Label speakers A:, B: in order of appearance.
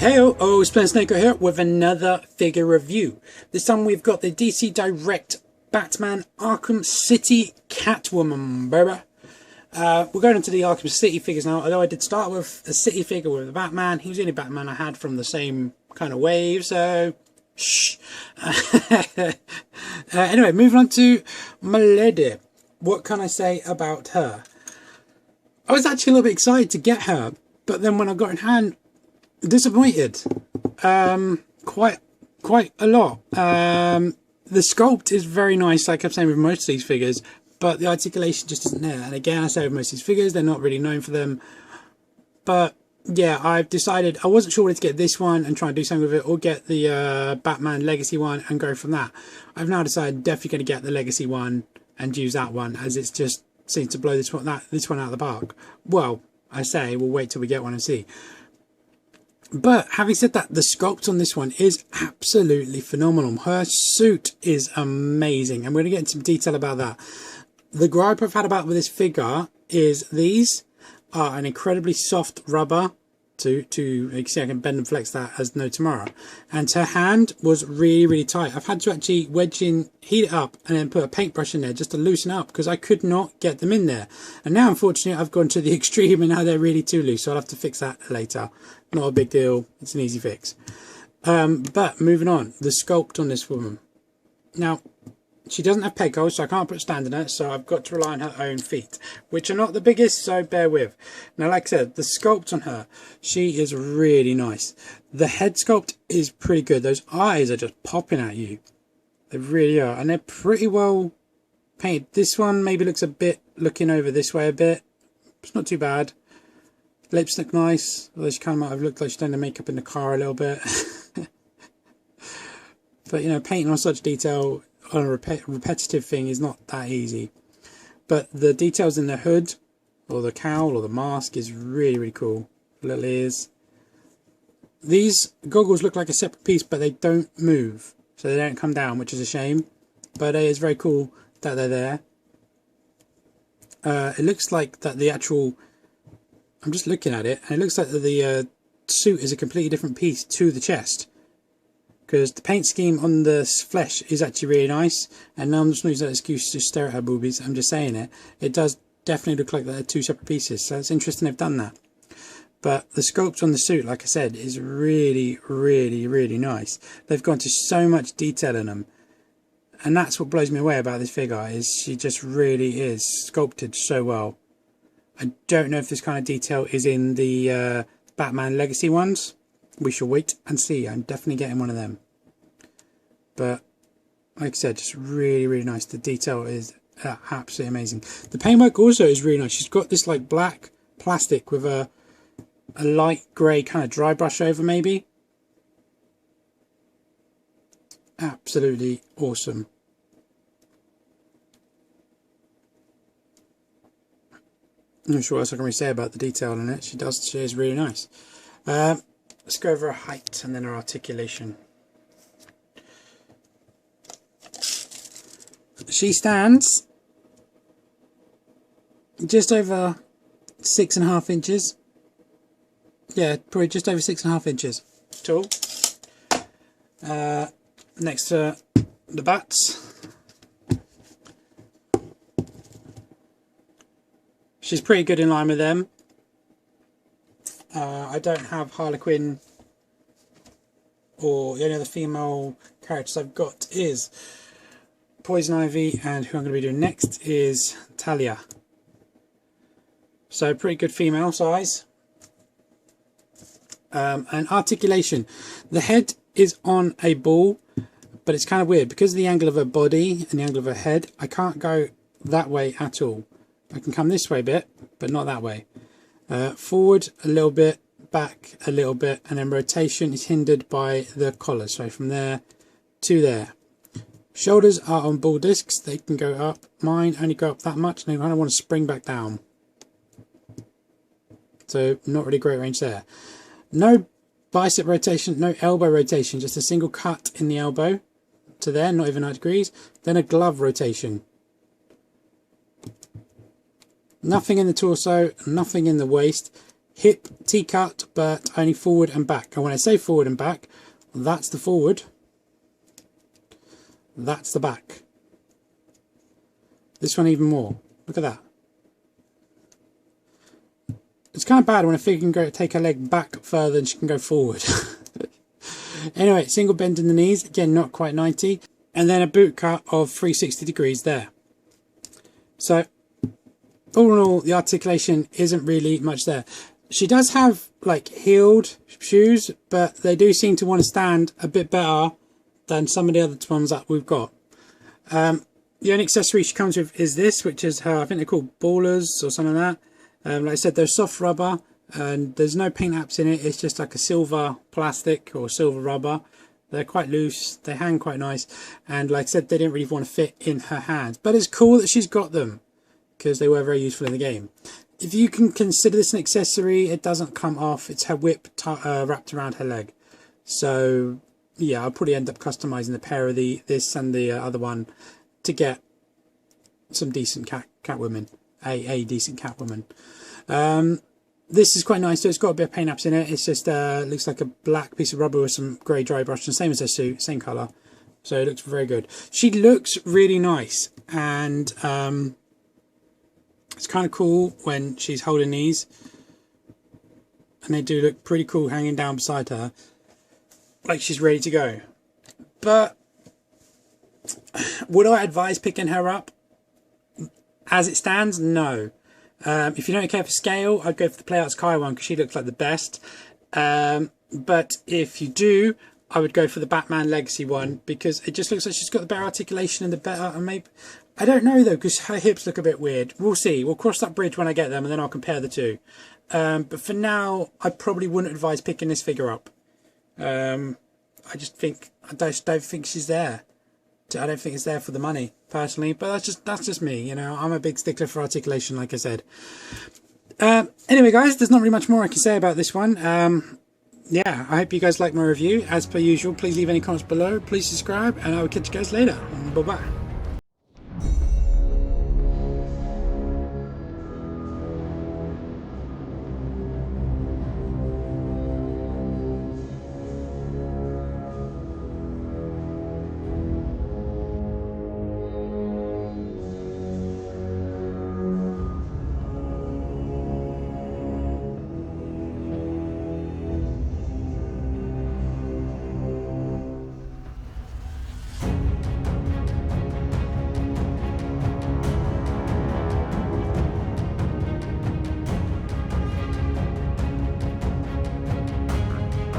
A: Hey, Splendid Snake here with another figure review. This time we've got the DC Direct Batman Arkham City Catwoman, baby. We're going into the Arkham City figures now, although I did start with a City figure with the Batman. He was the only Batman I had from the same kind of wave, so shh. Anyway, moving on to my lady. What can I say about her? I was actually a little bit excited to get her, but then when I got in hand, disappointed quite a lot. The sculpt is very nice, like I'm saying with most of these figures, but the articulation just isn't there. And again, I say with most of these figures, they're not really known for them. But yeah, I've decided I wasn't sure whether to get this one and try and do something with it, or get the Batman Legacy one and go from that. I've now decided definitely going to get the Legacy one and use that one, as it's just seems to blow this one out of the park. Well, I say we'll wait till we get one and see. But having said that, the sculpt on this one is absolutely phenomenal. Her suit is amazing. I'm going to get into some detail about that. The gripe I've had about with this figure is these are an incredibly soft rubber. You can see I can bend and flex that as no tomorrow. And her hand was really tight. I've had to actually heat it up and then put a paintbrush in there just to loosen up, because I could not get them in there. And now unfortunately I've gone to the extreme and now they're really too loose, so I'll have to fix that later. Not a big deal, it's an easy fix. But moving on, the sculpt on this woman. Now, she doesn't have peg holes, so I can't put stand in her, so I've got to rely on her own feet, which are not the biggest, so bear with. Now, like I said, the sculpt on her, she is really nice. The head sculpt is pretty good. Those eyes are just popping at you. They really are, and they're pretty well painted. This one maybe looks a bit, looking over this way a bit. It's not too bad. Lips look nice, although she kind of might have looked like she's done the makeup in the car a little bit. But, you know, painting on such detail on a repetitive thing is not that easy. But the details in the hood, or the cowl, or the mask is really cool. Little ears. These goggles look like a separate piece, but they don't move, so they don't come down, which is a shame. But it is very cool that they're there. It looks like that the actual... I'm just looking at it, and it looks like the suit is a completely different piece to the chest, because the paint scheme on the flesh is actually really nice. And now I'm just not using that excuse to stare at her boobies, I'm just saying it. It does definitely look like they're two separate pieces, so it's interesting they've done that. But the sculpt on the suit, like I said, is really nice. They've gone to so much detail in them, and that's what blows me away about this figure, is she just really is sculpted so well. I don't know if this kind of detail is in the Batman Legacy ones. We shall wait and see. I'm definitely getting one of them. But like I said, just really nice. The detail is absolutely amazing. The paintwork also is really nice. She's got this like black plastic with a light grey kind of dry brush over maybe. Absolutely awesome. I'm not sure what else I can really say about the detail on it. She is really nice. Let's go over her height and then her articulation. She stands just over 6.5 inches. Yeah, probably just over 6.5 inches tall. Next to the bats. She's pretty good in line with them. I don't have Harlequin, or the only other female characters I've got is Poison Ivy, and who I'm going to be doing next is Talia. So pretty good female size. And articulation. The head is on a ball, but it's kind of weird because of the angle of her body and the angle of her head. I can't go that way at all. I can come this way a bit, but not that way. Forward a little bit, back a little bit, and then rotation is hindered by the collar. So from there to there. Shoulders are on ball discs. They can go up. Mine only go up that much, and I kind of want to spring back down. So not really great range there. No bicep rotation, no elbow rotation, just a single cut in the elbow to there, not even 90 degrees. Then a glove rotation. Nothing in the torso, nothing in the waist. hip T-cut, but only forward and back. And when I say forward and back, that's the forward, that's the back. This one even more. Look at that. It's kind of bad when a figure can go take her leg back further than she can go forward. Anyway, single bend in the knees, again not quite 90, and then a boot cut of 360 degrees there. So all in all, the articulation isn't really much there. She does have like heeled shoes, but they do seem to want to stand a bit better than some of the other ones that we've got. The only accessory she comes with is this, which is her, I think they're called ballers or something like that. Like I said, they're soft rubber and there's no paint apps in it. It's just like a silver plastic or silver rubber. They're quite loose, they hang quite nice, and like I said, they didn't really want to fit in her hands. But it's cool that she's got them, because they were very useful in the game. If you can consider this an accessory, it doesn't come off. It's her whip wrapped around her leg. So yeah, I'll probably end up customizing the pair of this and the other one to get some decent Catwoman, a decent Catwoman. This is quite nice, so it's got a bit of paint apps in it. It's just looks like a black piece of rubber with some grey dry brush, and same as her suit, same colour. So it looks very good. She looks really nice, and it's kind of cool when she's holding these, and they do look pretty cool hanging down beside her, like she's ready to go. But would I advise picking her up as it stands? No. If you don't care for scale, I'd go for the Playarts Kai one because she looks like the best. But if you do, I would go for the Batman Legacy one because it just looks like she's got the better articulation and the better. And maybe I don't know though, because her hips look a bit weird. We'll see. We'll cross that bridge when I get them, and then I'll compare the two. But for now, I probably wouldn't advise picking this figure up. I just think I don't think she's there. I don't think it's there for the money, personally, but that's just me, you know. I'm a big stickler for articulation, like I said. Anyway, guys, there's not really much more I can say about this one. Yeah, I hope you guys like my review. As per usual, please leave any comments below, please subscribe, and I will catch you guys later. Bye bye.